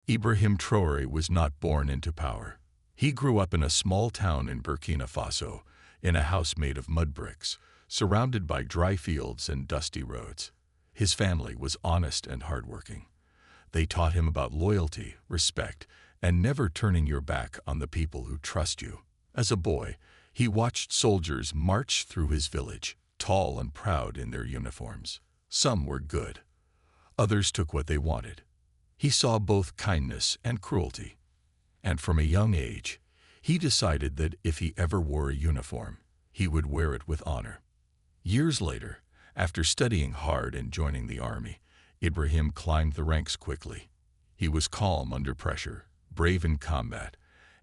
Ibrahim Traoré was not born into power. He grew up in a small town in Burkina Faso, in a house made of mud bricks, surrounded by dry fields and dusty roads. His family was honest and hardworking. They taught him about loyalty, respect, and never turning your back on the people who trust you. As a boy, he watched soldiers march through his village, tall and proud in their uniforms. Some were good. Others took what they wanted. He saw both kindness and cruelty. And from a young age, he decided that if he ever wore a uniform, he would wear it with honor. Years later, after studying hard and joining the army, Ibrahim climbed the ranks quickly. He was calm under pressure, brave in combat,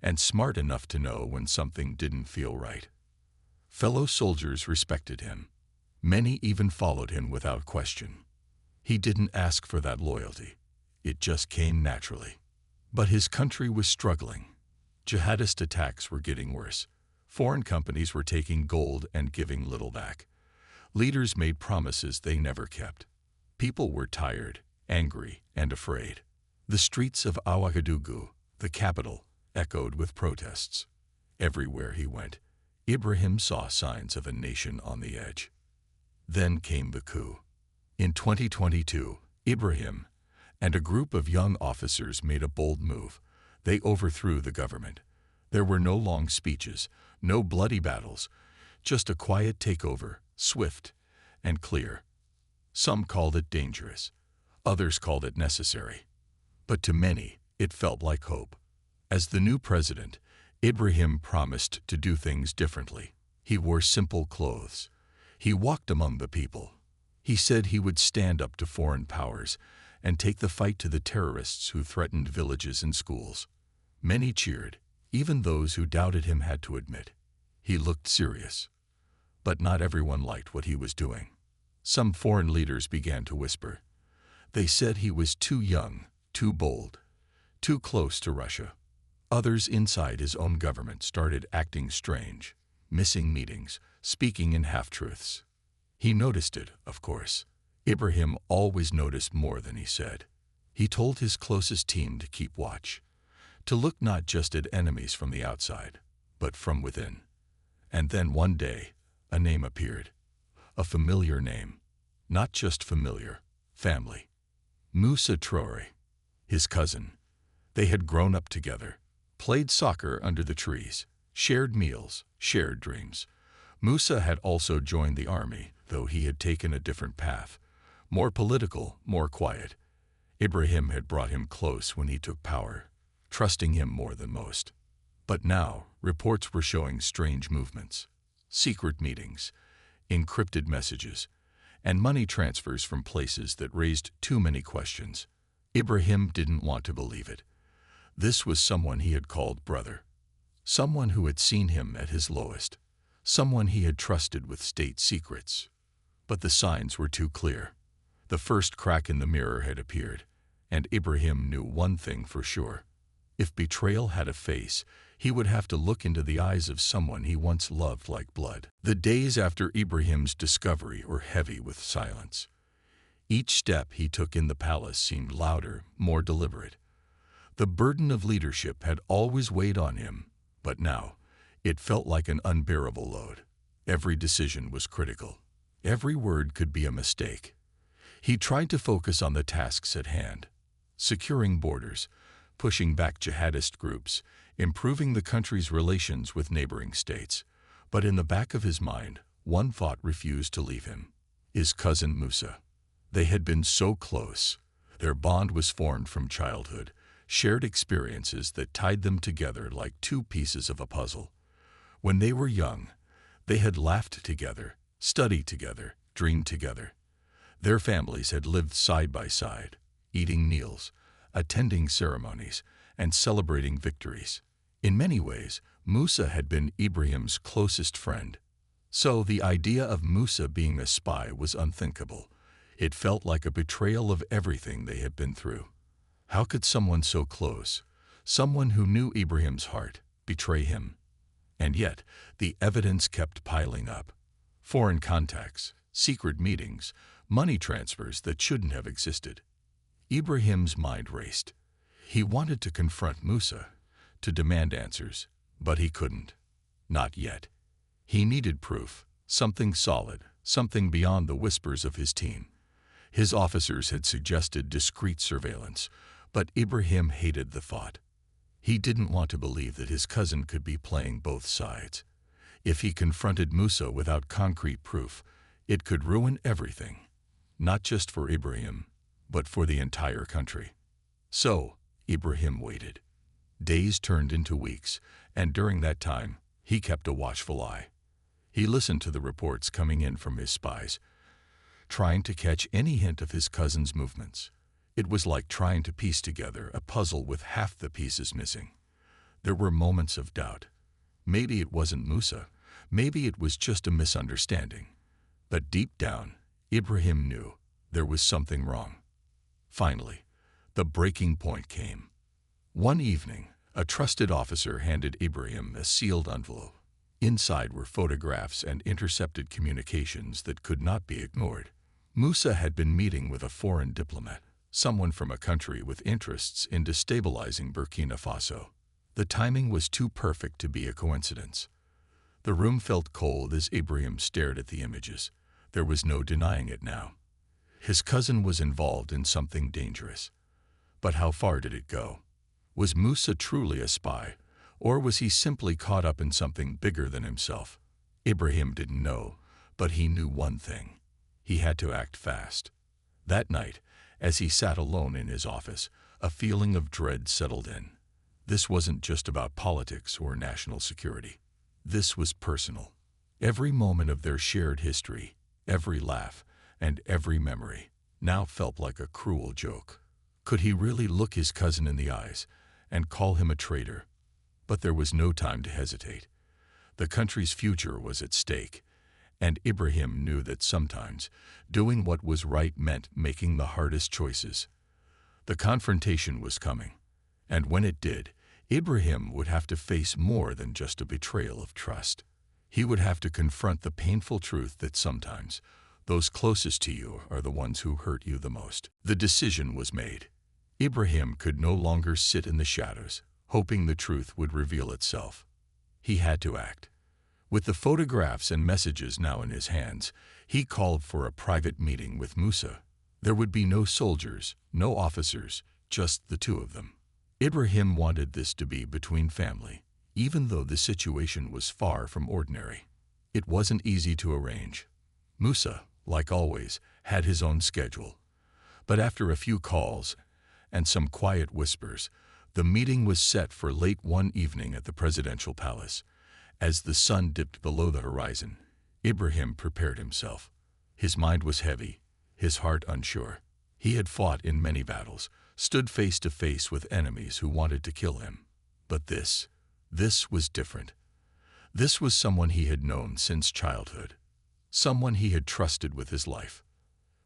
and smart enough to know when something didn't feel right. Fellow soldiers respected him. Many even followed him without question. He didn't ask for that loyalty. It just came naturally. But his country was struggling. Jihadist attacks were getting worse. Foreign companies were taking gold and giving little back. Leaders made promises they never kept. People were tired, angry, and afraid. The streets of Ouagadougou, the capital, echoed with protests. Everywhere he went, Ibrahim saw signs of a nation on the edge. Then came the coup. In 2022, Ibrahim and a group of young officers made a bold move. They overthrew the government. There were no long speeches, no bloody battles, just a quiet takeover, swift and clear. Some called it dangerous. Others called it necessary. But to many, it felt like hope. As the new president, Ibrahim promised to do things differently. He wore simple clothes. He walked among the people. He said he would stand up to foreign powers and take the fight to the terrorists who threatened villages and schools. Many cheered. Even those who doubted him had to admit he looked serious. But not everyone liked what he was doing. Some foreign leaders began to whisper. They said he was too young, too bold, too close to Russia. Others inside his own government started acting strange, missing meetings, speaking in half-truths. He noticed it, of course. Ibrahim always noticed more than he said. He told his closest team to keep watch, to look not just at enemies from the outside, but from within. And then one day, a name appeared. A familiar name. Not just familiar, family. Moussa Traoré, his cousin. They had grown up together, played soccer under the trees, shared meals, shared dreams. Moussa had also joined the army, though he had taken a different path. More political, more quiet. Ibrahim had brought him close when he took power, trusting him more than most. But now, reports were showing strange movements. Secret meetings, encrypted messages, and money transfers from places that raised too many questions. Ibrahim didn't want to believe it. This was someone he had called brother. Someone who had seen him at his lowest. Someone he had trusted with state secrets. But the signs were too clear. The first crack in the mirror had appeared, and Ibrahim knew one thing for sure. If betrayal had a face, he would have to look into the eyes of someone he once loved like blood. The days after Ibrahim's discovery were heavy with silence. Each step he took in the palace seemed louder, more deliberate. The burden of leadership had always weighed on him, but now it felt like an unbearable load. Every decision was critical. Every word could be a mistake. He tried to focus on the tasks at hand, securing borders, pushing back jihadist groups, improving the country's relations with neighboring states. But in the back of his mind, one thought refused to leave him. His cousin Moussa. They had been so close. Their bond was formed from childhood, shared experiences that tied them together like two pieces of a puzzle. When they were young, they had laughed together, studied together, dreamed together. Their families had lived side by side, eating meals, attending ceremonies, and celebrating victories. In many ways, Moussa had been Ibrahim's closest friend. So the idea of Moussa being a spy was unthinkable. It felt like a betrayal of everything they had been through. How could someone so close, someone who knew Ibrahim's heart, betray him? And yet, the evidence kept piling up. Foreign contacts, secret meetings, money transfers that shouldn't have existed. Ibrahim's mind raced. He wanted to confront Musa, to demand answers, but he couldn't. Not yet. He needed proof, something solid, something beyond the whispers of his team. His officers had suggested discreet surveillance, but Ibrahim hated the thought. He didn't want to believe that his cousin could be playing both sides. If he confronted Musa without concrete proof, it could ruin everything, not just for Ibrahim, but for the entire country. So, Ibrahim waited. Days turned into weeks, and during that time, he kept a watchful eye. He listened to the reports coming in from his spies, trying to catch any hint of his cousin's movements. It was like trying to piece together a puzzle with half the pieces missing. There were moments of doubt. Maybe it wasn't Musa. Maybe it was just a misunderstanding. But deep down, Ibrahim knew there was something wrong. Finally, the breaking point came. One evening, a trusted officer handed Ibrahim a sealed envelope. Inside were photographs and intercepted communications that could not be ignored. Musa had been meeting with a foreign diplomat, someone from a country with interests in destabilizing Burkina Faso. The timing was too perfect to be a coincidence. The room felt cold as Ibrahim stared at the images. There was no denying it now. His cousin was involved in something dangerous. But how far did it go? Was Musa truly a spy, or was he simply caught up in something bigger than himself? Ibrahim didn't know, but he knew one thing. He had to act fast. That night, as he sat alone in his office, a feeling of dread settled in. This wasn't just about politics or national security. This was personal. Every moment of their shared history, every laugh, and every memory, now felt like a cruel joke. Could he really look his cousin in the eyes and call him a traitor? But there was no time to hesitate. The country's future was at stake, and Ibrahim knew that sometimes doing what was right meant making the hardest choices. The confrontation was coming, and when it did, Ibrahim would have to face more than just a betrayal of trust. He would have to confront the painful truth that sometimes those closest to you are the ones who hurt you the most. The decision was made. Ibrahim could no longer sit in the shadows, hoping the truth would reveal itself. He had to act. With the photographs and messages now in his hands, he called for a private meeting with Musa. There would be no soldiers, no officers, just the two of them. Ibrahim wanted this to be between family, even though the situation was far from ordinary. It wasn't easy to arrange. Musa, like always, had his own schedule. But after a few calls and some quiet whispers, the meeting was set for late one evening at the presidential palace. As the sun dipped below the horizon, Ibrahim prepared himself. His mind was heavy, his heart unsure. He had fought in many battles, stood face to face with enemies who wanted to kill him. But this was different. This was someone he had known since childhood, someone he had trusted with his life.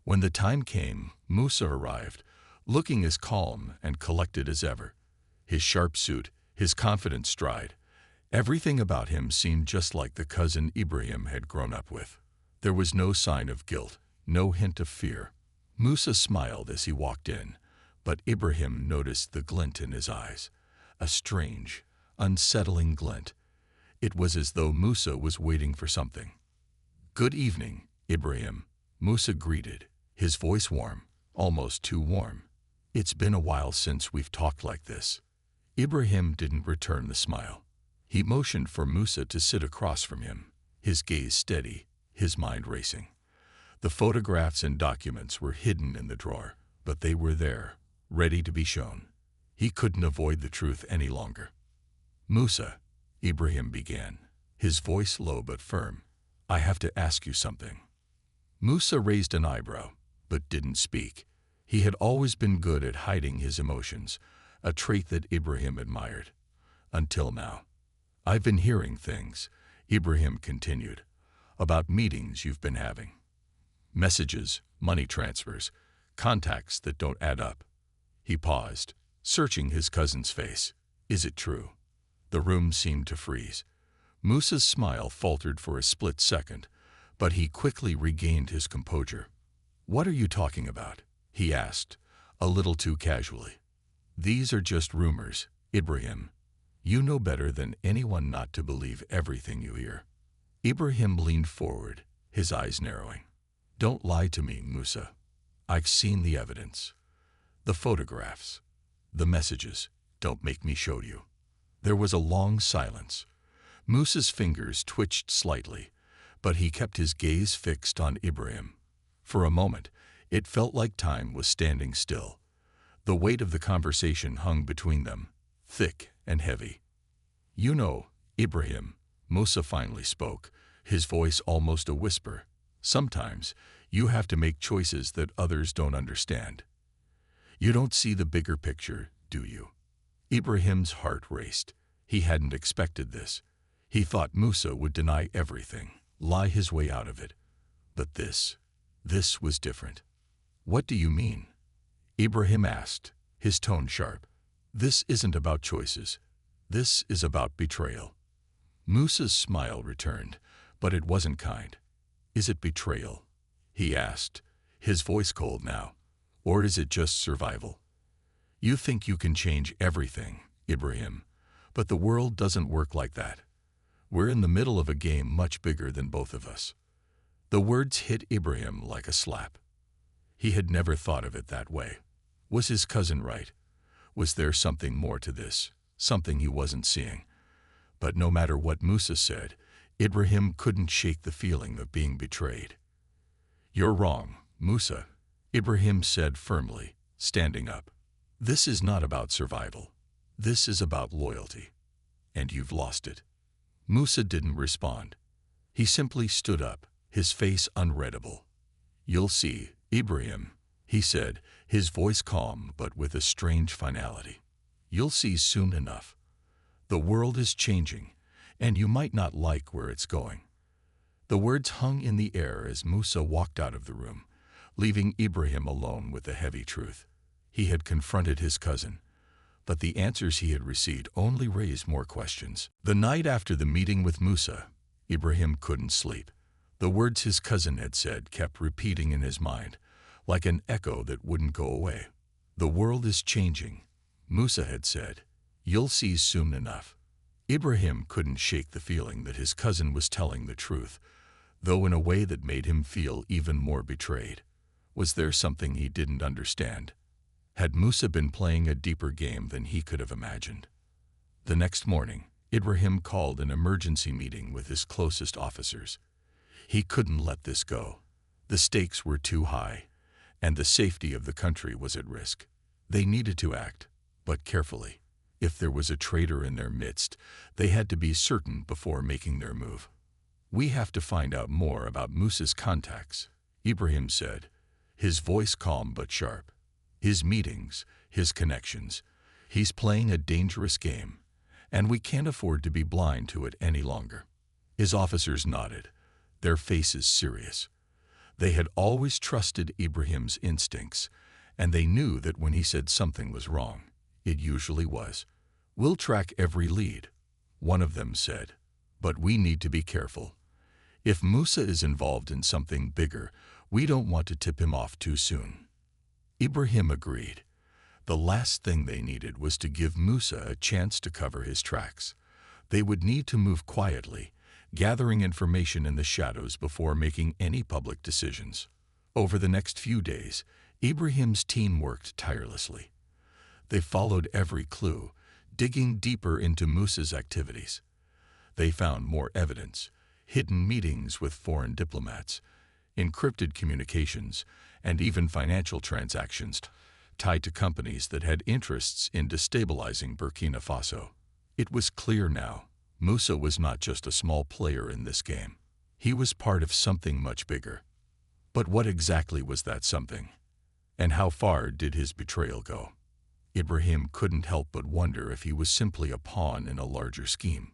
When the time came, Musa arrived, looking as calm and collected as ever. His sharp suit, his confident stride, everything about him seemed just like the cousin Ibrahim had grown up with. There was no sign of guilt, no hint of fear. Musa smiled as he walked in, but Ibrahim noticed the glint in his eyes, a strange, unsettling glint. It was as though Musa was waiting for something. "Good evening, Ibrahim," Musa greeted, his voice warm, almost too warm. "It's been a while since we've talked like this." Ibrahim didn't return the smile. He motioned for Musa to sit across from him, his gaze steady, his mind racing. The photographs and documents were hidden in the drawer, but they were there, ready to be shown. He couldn't avoid the truth any longer. "Musa," Ibrahim began, his voice low but firm, "I have to ask you something." Musa raised an eyebrow, but didn't speak. He had always been good at hiding his emotions, a trait that Ibrahim admired. Until now. "I've been hearing things," Ibrahim continued, "about meetings you've been having. Messages, money transfers, contacts that don't add up." He paused, searching his cousin's face. "Is it true?" The room seemed to freeze. Musa's smile faltered for a split second, but he quickly regained his composure. "What are you talking about?" he asked, a little too casually. These are just rumors, Ibrahim. You know better than anyone not to believe everything you hear. Ibrahim leaned forward, his eyes narrowing. Don't lie to me, Musa. I've seen the evidence. The photographs. The messages. Don't make me show you. There was a long silence. Musa's fingers twitched slightly, but he kept his gaze fixed on Ibrahim. For a moment, it felt like time was standing still. The weight of the conversation hung between them, thick and heavy. You know, Ibrahim, Musa finally spoke, his voice almost a whisper. Sometimes, you have to make choices that others don't understand. You don't see the bigger picture, do you? Ibrahim's heart raced. He hadn't expected this. He thought Musa would deny everything, lie his way out of it. But this was different. What do you mean? Ibrahim asked, his tone sharp. This isn't about choices. This is about betrayal. Musa's smile returned, but it wasn't kind. Is it betrayal? He asked, his voice cold now. Or is it just survival? You think you can change everything, Ibrahim, but the world doesn't work like that. We're in the middle of a game much bigger than both of us. The words hit Ibrahim like a slap. He had never thought of it that way. Was his cousin right? Was there something more to this, something he wasn't seeing? But no matter what Musa said, Ibrahim couldn't shake the feeling of being betrayed. You're wrong, Musa, Ibrahim said firmly, standing up. This is not about survival. This is about loyalty. And you've lost it. Musa didn't respond. He simply stood up, his face unreadable. You'll see, Ibrahim, he said, his voice calm but with a strange finality. You'll see soon enough. The world is changing, and you might not like where it's going. The words hung in the air as Musa walked out of the room, leaving Ibrahim alone with the heavy truth. He had confronted his cousin, but the answers he had received only raised more questions. The night after the meeting with Musa, Ibrahim couldn't sleep. The words his cousin had said kept repeating in his mind, like an echo that wouldn't go away. The world is changing, Musa had said. You'll see soon enough. Ibrahim couldn't shake the feeling that his cousin was telling the truth, though in a way that made him feel even more betrayed. Was there something he didn't understand? Had Musa been playing a deeper game than he could have imagined? The next morning, Ibrahim called an emergency meeting with his closest officers. He couldn't let this go. The stakes were too high, and the safety of the country was at risk. They needed to act, but carefully. If there was a traitor in their midst, they had to be certain before making their move. We have to find out more about Musa's contacts, Ibrahim said, his voice calm but sharp. His meetings, his connections. He's playing a dangerous game, and we can't afford to be blind to it any longer. His officers nodded, their faces serious. They had always trusted Ibrahim's instincts, and they knew that when he said something was wrong, it usually was. We'll track every lead, one of them said, but we need to be careful. If Musa is involved in something bigger, we don't want to tip him off too soon. Ibrahim agreed. The last thing they needed was to give Musa a chance to cover his tracks. They would need to move quietly, gathering information in the shadows before making any public decisions. Over the next few days, Ibrahim's team worked tirelessly. They followed every clue, digging deeper into Musa's activities. They found more evidence, hidden meetings with foreign diplomats, encrypted communications, and even financial transactions tied to companies that had interests in destabilizing Burkina Faso. It was clear now, Musa was not just a small player in this game. He was part of something much bigger. But what exactly was that something? And how far did his betrayal go? Ibrahim couldn't help but wonder if he was simply a pawn in a larger scheme.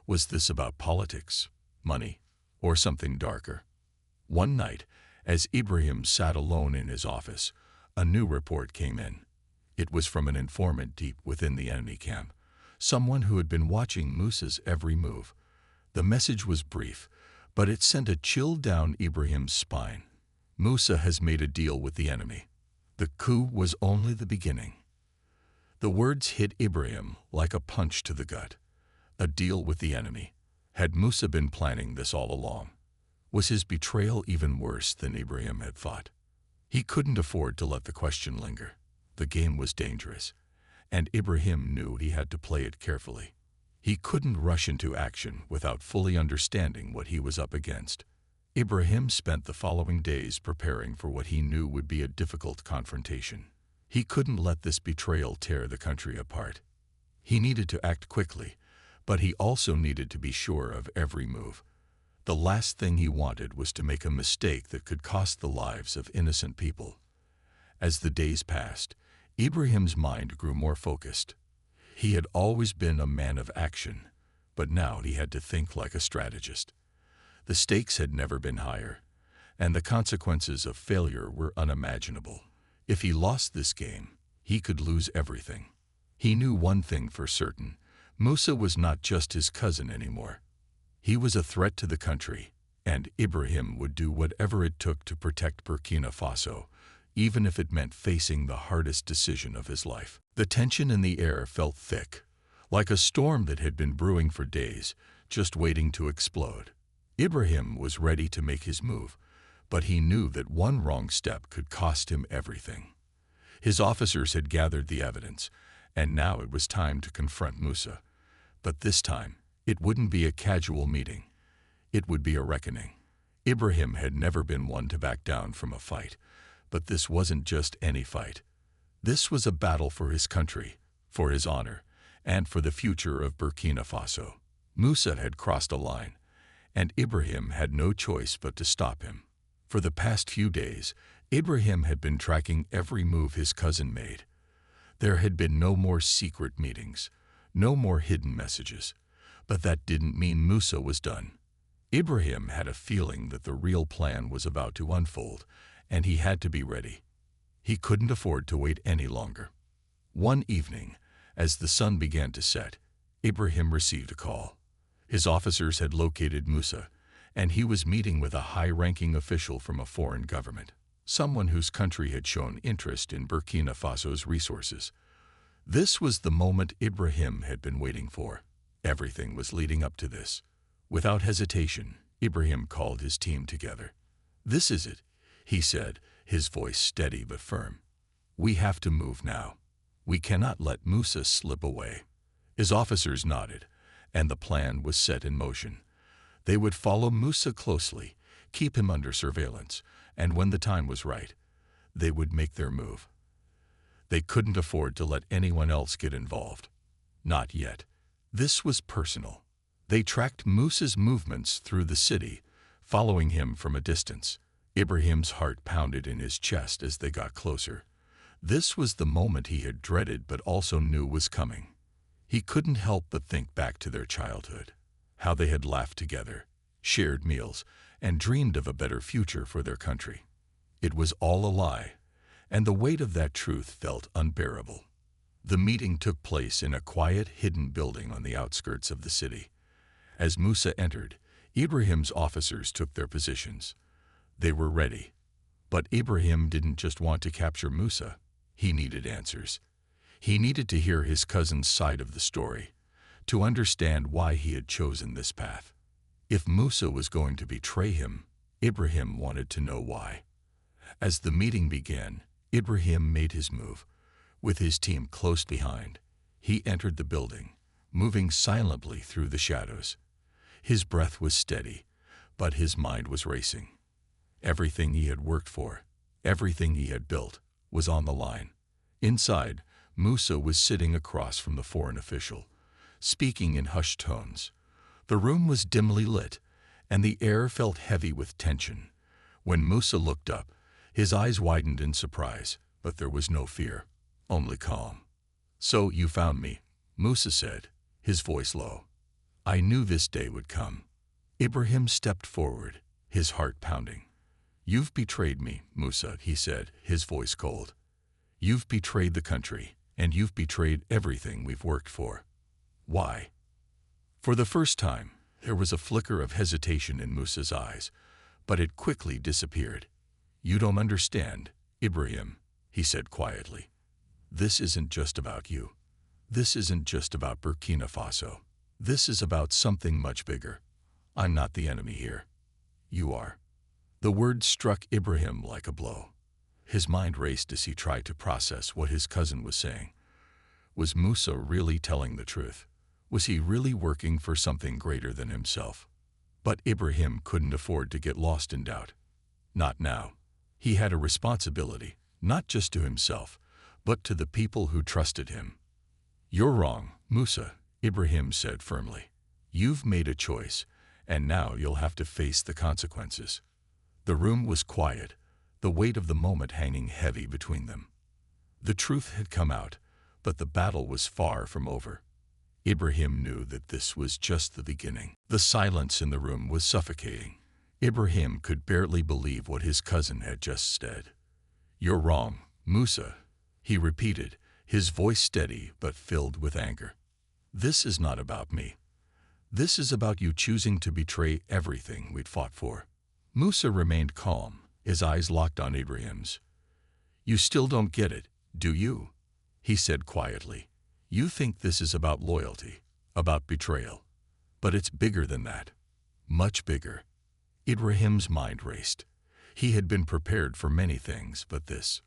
Was this about politics, money, or something darker? One night, as Ibrahim sat alone in his office, a new report came in. It was from an informant deep within the enemy camp, someone who had been watching Musa's every move. The message was brief, but it sent a chill down Ibrahim's spine. Musa has made a deal with the enemy. The coup was only the beginning. The words hit Ibrahim like a punch to the gut. A deal with the enemy. Had Musa been planning this all along? Was his betrayal even worse than Ibrahim had thought? He couldn't afford to let the question linger. The game was dangerous, and Ibrahim knew he had to play it carefully. He couldn't rush into action without fully understanding what he was up against. Ibrahim spent the following days preparing for what he knew would be a difficult confrontation. He couldn't let this betrayal tear the country apart. He needed to act quickly, but he also needed to be sure of every move. The last thing he wanted was to make a mistake that could cost the lives of innocent people. As the days passed, Ibrahim's mind grew more focused. He had always been a man of action, but now he had to think like a strategist. The stakes had never been higher, and the consequences of failure were unimaginable. If he lost this game, he could lose everything. He knew one thing for certain: Musa was not just his cousin anymore. He was a threat to the country, and Ibrahim would do whatever it took to protect Burkina Faso, even if it meant facing the hardest decision of his life. The tension in the air felt thick, like a storm that had been brewing for days, just waiting to explode. Ibrahim was ready to make his move, but he knew that one wrong step could cost him everything. His officers had gathered the evidence, and now it was time to confront Musa. But this time, it wouldn't be a casual meeting. It would be a reckoning. Ibrahim had never been one to back down from a fight, but this wasn't just any fight. This was a battle for his country, for his honor, and for the future of Burkina Faso. Musa had crossed a line, and Ibrahim had no choice but to stop him. For the past few days, Ibrahim had been tracking every move his cousin made. There had been no more secret meetings, no more hidden messages. But that didn't mean Musa was done. Ibrahim had a feeling that the real plan was about to unfold, and he had to be ready. He couldn't afford to wait any longer. One evening, as the sun began to set, Ibrahim received a call. His officers had located Musa, and he was meeting with a high-ranking official from a foreign government, someone whose country had shown interest in Burkina Faso's resources. This was the moment Ibrahim had been waiting for. Everything was leading up to this. Without hesitation, Ibrahim called his team together. "This is it," he said, his voice steady but firm. "We have to move now. We cannot let Musa slip away." His officers nodded, and the plan was set in motion. They would follow Musa closely, keep him under surveillance, and when the time was right, they would make their move. They couldn't afford to let anyone else get involved. Not yet. This was personal. They tracked Musa's movements through the city, following him from a distance. Ibrahim's heart pounded in his chest as they got closer. This was the moment he had dreaded but also knew was coming. He couldn't help but think back to their childhood, how they had laughed together, shared meals, and dreamed of a better future for their country. It was all a lie, and the weight of that truth felt unbearable. The meeting took place in a quiet, hidden building on the outskirts of the city. As Musa entered, Ibrahim's officers took their positions. They were ready. But Ibrahim didn't just want to capture Musa. He needed answers. He needed to hear his cousin's side of the story, to understand why he had chosen this path. If Musa was going to betray him, Ibrahim wanted to know why. As the meeting began, Ibrahim made his move. With his team close behind, he entered the building, moving silently through the shadows. His breath was steady, but his mind was racing. Everything he had worked for, everything he had built, was on the line. Inside, Musa was sitting across from the foreign official, speaking in hushed tones. The room was dimly lit, and the air felt heavy with tension. When Musa looked up, his eyes widened in surprise, but there was no fear, only calm. "So you found me," Musa said, his voice low. "I knew this day would come." Ibrahim stepped forward, his heart pounding. "You've betrayed me, Musa," he said, his voice cold. "You've betrayed the country, and you've betrayed everything we've worked for. Why?" For the first time, there was a flicker of hesitation in Musa's eyes, but it quickly disappeared. "You don't understand, Ibrahim," he said quietly. This isn't just about you. This isn't just about Burkina Faso. This is about something much bigger. I'm not the enemy here. You are." The words struck Ibrahim like a blow. His mind raced as he tried to process what his cousin was saying. Was Musa really telling the truth? Was he really working for something greater than himself? But Ibrahim couldn't afford to get lost in doubt. Not now. He had a responsibility, not just to himself, but to the people who trusted him. "You're wrong, Musa," Ibrahim said firmly. "You've made a choice, and now you'll have to face the consequences." The room was quiet, the weight of the moment hanging heavy between them. The truth had come out, but the battle was far from over. Ibrahim knew that this was just the beginning. The silence in the room was suffocating. Ibrahim could barely believe what his cousin had just said. "You're wrong, Musa," he repeated, his voice steady but filled with anger. "This is not about me. This is about you choosing to betray everything we'd fought for." Musa remained calm, his eyes locked on Ibrahim's. "You still don't get it, do you?" he said quietly. "You think this is about loyalty, about betrayal. But it's bigger than that. Much bigger." Ibrahim's mind raced. He had been prepared for many things, but this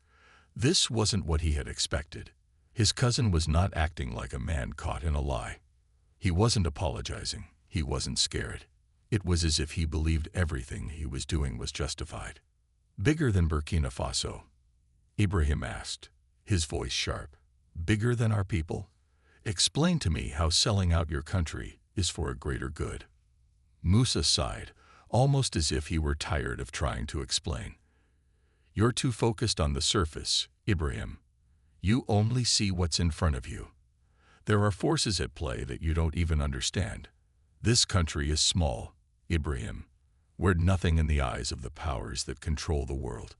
wasn't what he had expected. His cousin was not acting like a man caught in a lie. He wasn't apologizing. He wasn't scared. It was as if he believed everything he was doing was justified. "Bigger than Burkina Faso?" Ibrahim asked, his voice sharp. "Bigger than our people? Explain to me how selling out your country is for a greater good." Musa sighed, almost as if he were tired of trying to explain. "You're too focused on the surface, Ibrahim. You only see what's in front of you. There are forces at play that you don't even understand. This country is small, Ibrahim. We're nothing in the eyes of the powers that control the world.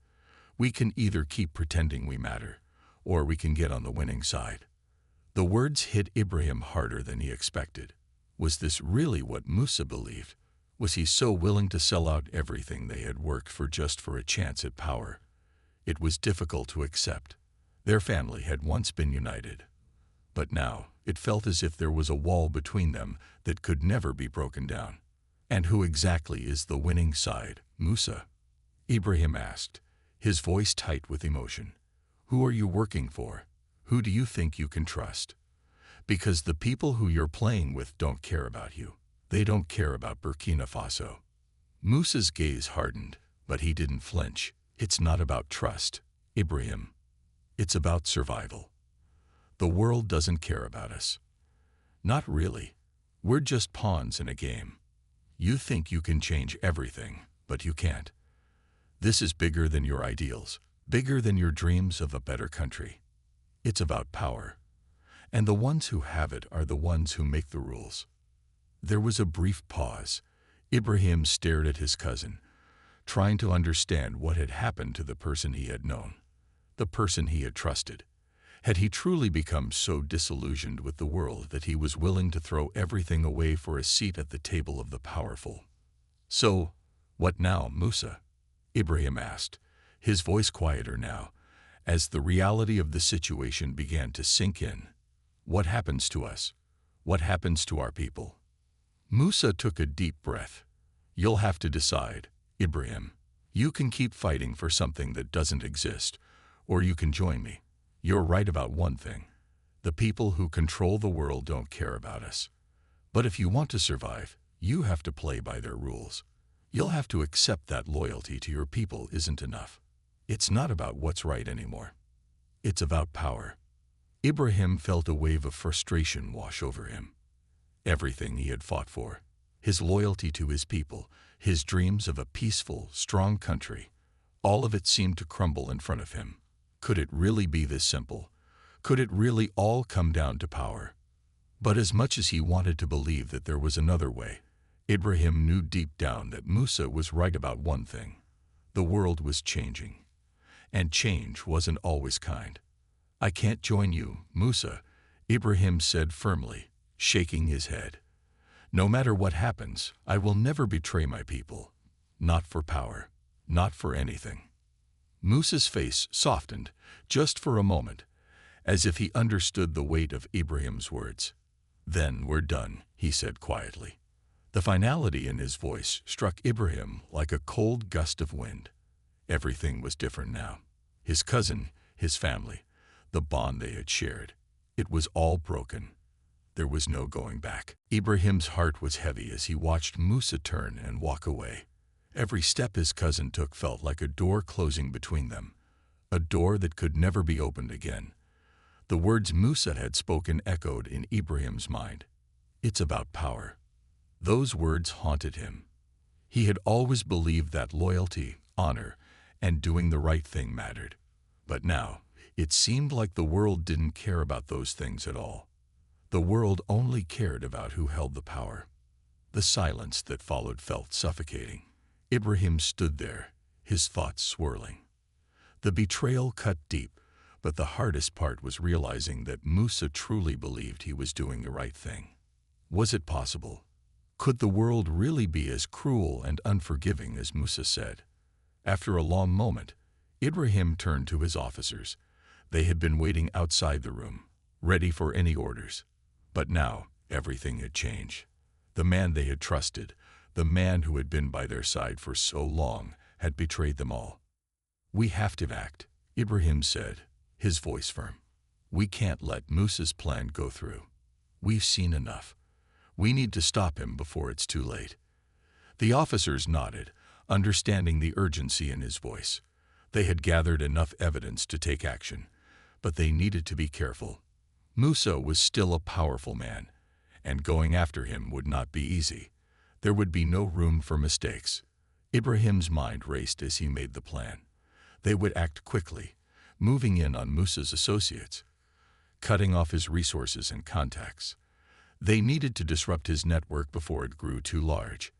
We can either keep pretending we matter, or we can get on the winning side." The words hit Ibrahim harder than he expected. Was this really what Musa believed? Was he so willing to sell out everything they had worked for just for a chance at power? It was difficult to accept. Their family had once been united. But now it felt as if there was a wall between them that could never be broken down. "And who exactly is the winning side, Musa?" Ibrahim asked, his voice tight with emotion. "Who are you working for? Who do you think you can trust? Because the people who you're playing with don't care about you. They don't care about Burkina Faso." Musa's gaze hardened, but he didn't flinch. "It's not about trust, Ibrahim. It's about survival. The world doesn't care about us. Not really. We're just pawns in a game. You think you can change everything, but you can't. This is bigger than your ideals, bigger than your dreams of a better country. It's about power. And the ones who have it are the ones who make the rules." There was a brief pause. Ibrahim stared at his cousin, trying to understand what had happened to the person he had known, the person he had trusted. Had he truly become so disillusioned with the world that he was willing to throw everything away for a seat at the table of the powerful? "So, what now, Musa?" Ibrahim asked, his voice quieter now, as the reality of the situation began to sink in. "What happens to us? What happens to our people?" Musa took a deep breath. "You'll have to decide, Ibrahim. You can keep fighting for something that doesn't exist, or you can join me. You're right about one thing. The people who control the world don't care about us. But if you want to survive, you have to play by their rules. You'll have to accept that loyalty to your people isn't enough. It's not about what's right anymore. It's about power." Ibrahim felt a wave of frustration wash over him. Everything he had fought for, his loyalty to his people, his dreams of a peaceful, strong country, all of it seemed to crumble in front of him. Could it really be this simple? Could it really all come down to power? But as much as he wanted to believe that there was another way, Ibrahim knew deep down that Musa was right about one thing. The world was changing. And change wasn't always kind. "I can't join you, Musa," Ibrahim said firmly, shaking his head. "No matter what happens, I will never betray my people. Not for power. Not for anything." Musa's face softened, just for a moment, as if he understood the weight of Ibrahim's words. "Then we're done," he said quietly. The finality in his voice struck Ibrahim like a cold gust of wind. Everything was different now. His cousin, his family, the bond they had shared. It was all broken. There was no going back. Ibrahim's heart was heavy as he watched Musa turn and walk away. Every step his cousin took felt like a door closing between them, a door that could never be opened again. The words Musa had spoken echoed in Ibrahim's mind. "It's about power." Those words haunted him. He had always believed that loyalty, honor, and doing the right thing mattered. But now, it seemed like the world didn't care about those things at all. The world only cared about who held the power. The silence that followed felt suffocating. Ibrahim stood there, his thoughts swirling. The betrayal cut deep, but the hardest part was realizing that Musa truly believed he was doing the right thing. Was it possible? Could the world really be as cruel and unforgiving as Musa said? After a long moment, Ibrahim turned to his officers. They had been waiting outside the room, ready for any orders. But now, everything had changed. The man they had trusted, the man who had been by their side for so long, had betrayed them all. "We have to act," Ibrahim said, his voice firm. "We can't let Musa's plan go through. We've seen enough. We need to stop him before it's too late." The officers nodded, understanding the urgency in his voice. They had gathered enough evidence to take action, but they needed to be careful. Musa was still a powerful man, and going after him would not be easy. There would be no room for mistakes. Ibrahim's mind raced as he made the plan. They would act quickly, moving in on Musa's associates, cutting off his resources and contacts. They needed to disrupt his network before it grew too large.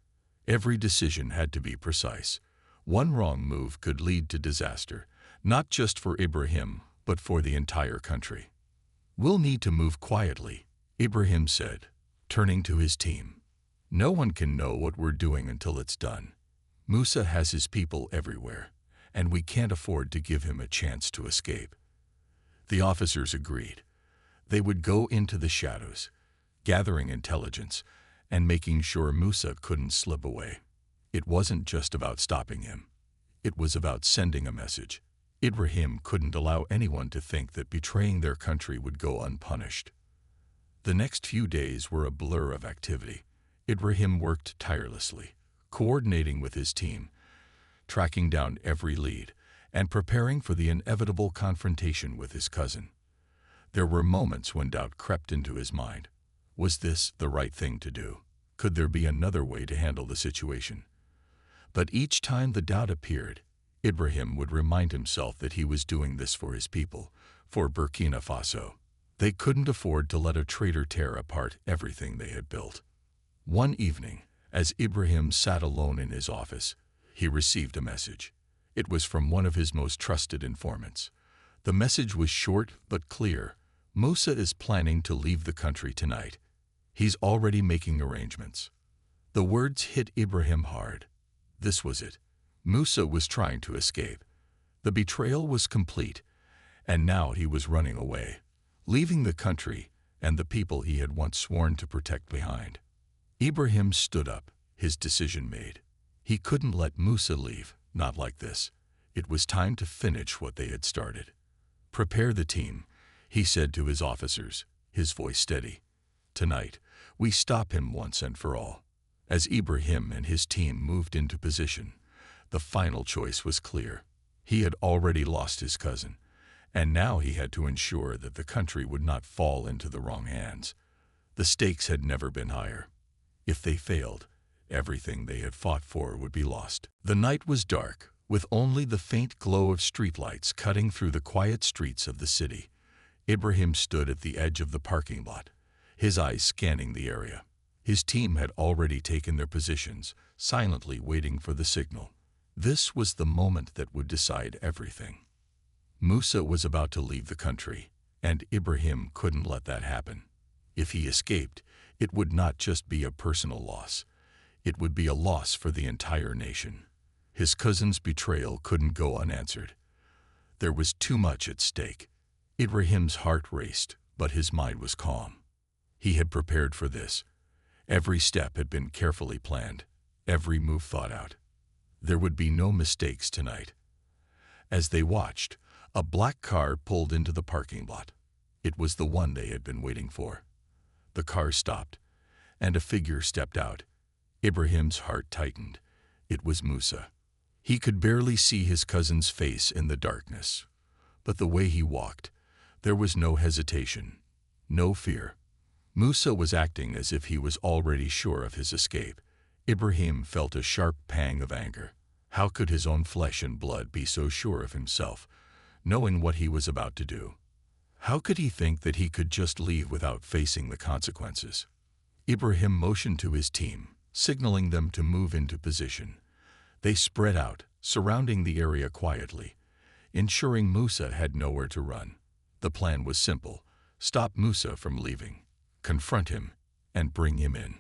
Every decision had to be precise. One wrong move could lead to disaster, not just for Ibrahim, but for the entire country. "We'll need to move quietly," Ibrahim said, turning to his team. "No one can know what we're doing until it's done. Musa has his people everywhere, and we can't afford to give him a chance to escape." The officers agreed. They would go into the shadows, gathering intelligence and making sure Musa couldn't slip away. It wasn't just about stopping him. It was about sending a message. Ibrahim couldn't allow anyone to think that betraying their country would go unpunished. The next few days were a blur of activity. Ibrahim worked tirelessly, coordinating with his team, tracking down every lead, and preparing for the inevitable confrontation with his cousin. There were moments when doubt crept into his mind. Was this the right thing to do? Could there be another way to handle the situation? But each time the doubt appeared, Ibrahim would remind himself that he was doing this for his people, for Burkina Faso. They couldn't afford to let a traitor tear apart everything they had built. One evening, as Ibrahim sat alone in his office, he received a message. It was from one of his most trusted informants. The message was short but clear. "Musa is planning to leave the country tonight. He's already making arrangements." The words hit Ibrahim hard. This was it. Musa was trying to escape. The betrayal was complete, and now he was running away, leaving the country and the people he had once sworn to protect behind. Ibrahim stood up, his decision made. He couldn't let Musa leave, not like this. It was time to finish what they had started. "Prepare the team," he said to his officers, his voice steady. "Tonight, we stop him once and for all." As Ibrahim and his team moved into position, the final choice was clear. He had already lost his cousin, and now he had to ensure that the country would not fall into the wrong hands. The stakes had never been higher. If they failed, everything they had fought for would be lost. The night was dark, with only the faint glow of streetlights cutting through the quiet streets of the city. Ibrahim stood at the edge of the parking lot, his eyes scanning the area. His team had already taken their positions, silently waiting for the signal. This was the moment that would decide everything. Musa was about to leave the country, and Ibrahim couldn't let that happen. If he escaped, it would not just be a personal loss. It would be a loss for the entire nation. His cousin's betrayal couldn't go unanswered. There was too much at stake. Ibrahim's heart raced, but his mind was calm. He had prepared for this. Every step had been carefully planned, every move thought out. There would be no mistakes tonight. As they watched, a black car pulled into the parking lot. It was the one they had been waiting for. The car stopped, and a figure stepped out. Ibrahim's heart tightened. It was Musa. He could barely see his cousin's face in the darkness, but the way he walked, there was no hesitation, no fear. Musa was acting as if he was already sure of his escape. Ibrahim felt a sharp pang of anger. How could his own flesh and blood be so sure of himself, knowing what he was about to do? How could he think that he could just leave without facing the consequences? Ibrahim motioned to his team, signaling them to move into position. They spread out, surrounding the area quietly, ensuring Musa had nowhere to run. The plan was simple: stop Musa from leaving, confront him, and bring him in.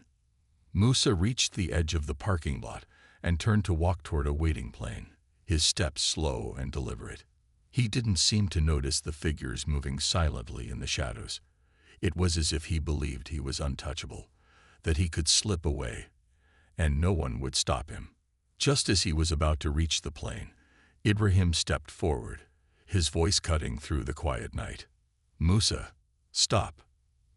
Musa reached the edge of the parking lot and turned to walk toward a waiting plane, his steps slow and deliberate. He didn't seem to notice the figures moving silently in the shadows. It was as if he believed he was untouchable, that he could slip away, and no one would stop him. Just as he was about to reach the plane, Ibrahim stepped forward, his voice cutting through the quiet night. "Musa, stop."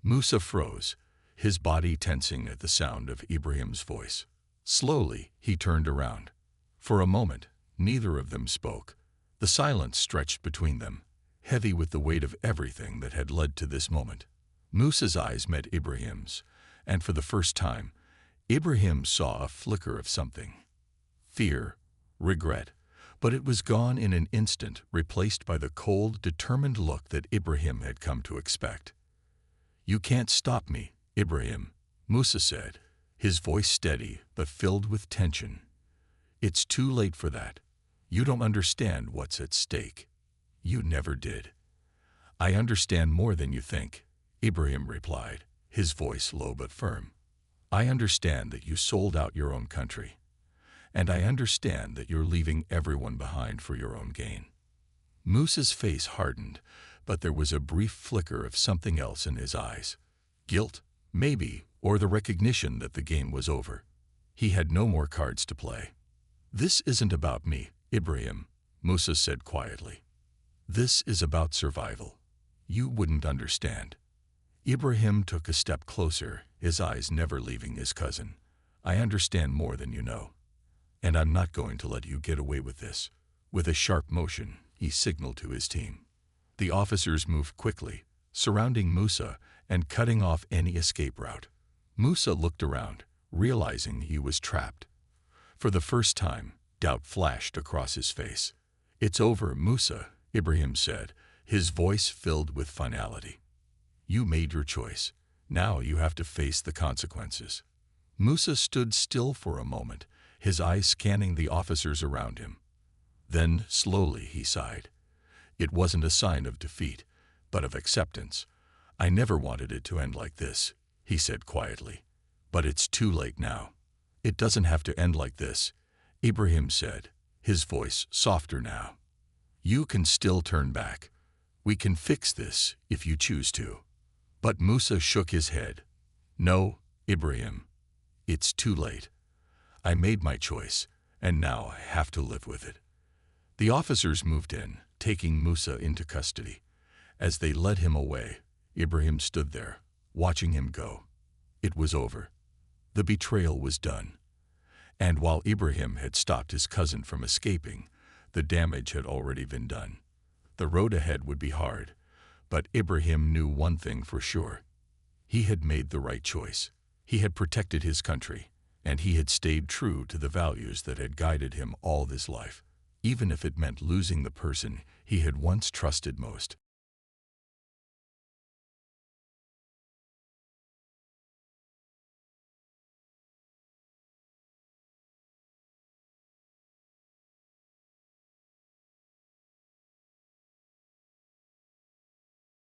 Musa froze, his body tensing at the sound of Ibrahim's voice. Slowly, he turned around. For a moment, neither of them spoke. The silence stretched between them, heavy with the weight of everything that had led to this moment. Musa's eyes met Ibrahim's, and for the first time, Ibrahim saw a flicker of something. Fear, regret, but it was gone in an instant, replaced by the cold, determined look that Ibrahim had come to expect. "You can't stop me, Ibrahim," Musa said, his voice steady but filled with tension. "It's too late for that. You don't understand what's at stake. You never did." "I understand more than you think," Ibrahim replied, his voice low but firm. "I understand that you sold out your own country, and I understand that you're leaving everyone behind for your own gain." Musa's face hardened, but there was a brief flicker of something else in his eyes. Guilt, maybe, or the recognition that the game was over. He had no more cards to play. "This isn't about me, Ibrahim," Musa said quietly. "This is about survival. You wouldn't understand." Ibrahim took a step closer, his eyes never leaving his cousin. "I understand more than you know, and I'm not going to let you get away with this." With a sharp motion, he signaled to his team. The officers moved quickly, surrounding Musa and cutting off any escape route. Musa looked around, realizing he was trapped. For the first time, doubt flashed across his face. "It's over, Musa," Ibrahim said, his voice filled with finality. "You made your choice. Now you have to face the consequences." Musa stood still for a moment, his eyes scanning the officers around him. Then, slowly, he sighed. It wasn't a sign of defeat, but of acceptance. "I never wanted it to end like this," he said quietly. "But it's too late now." "It doesn't have to end like this," Ibrahim said, his voice softer now. "You can still turn back. We can fix this if you choose to." But Musa shook his head. "No, Ibrahim. It's too late. I made my choice, and now I have to live with it." The officers moved in, taking Musa into custody. As they led him away, Ibrahim stood there, watching him go. It was over. The betrayal was done. And while Ibrahim had stopped his cousin from escaping, the damage had already been done. The road ahead would be hard, but Ibrahim knew one thing for sure. He had made the right choice. He had protected his country, and he had stayed true to the values that had guided him all his life, even if it meant losing the person he had once trusted most.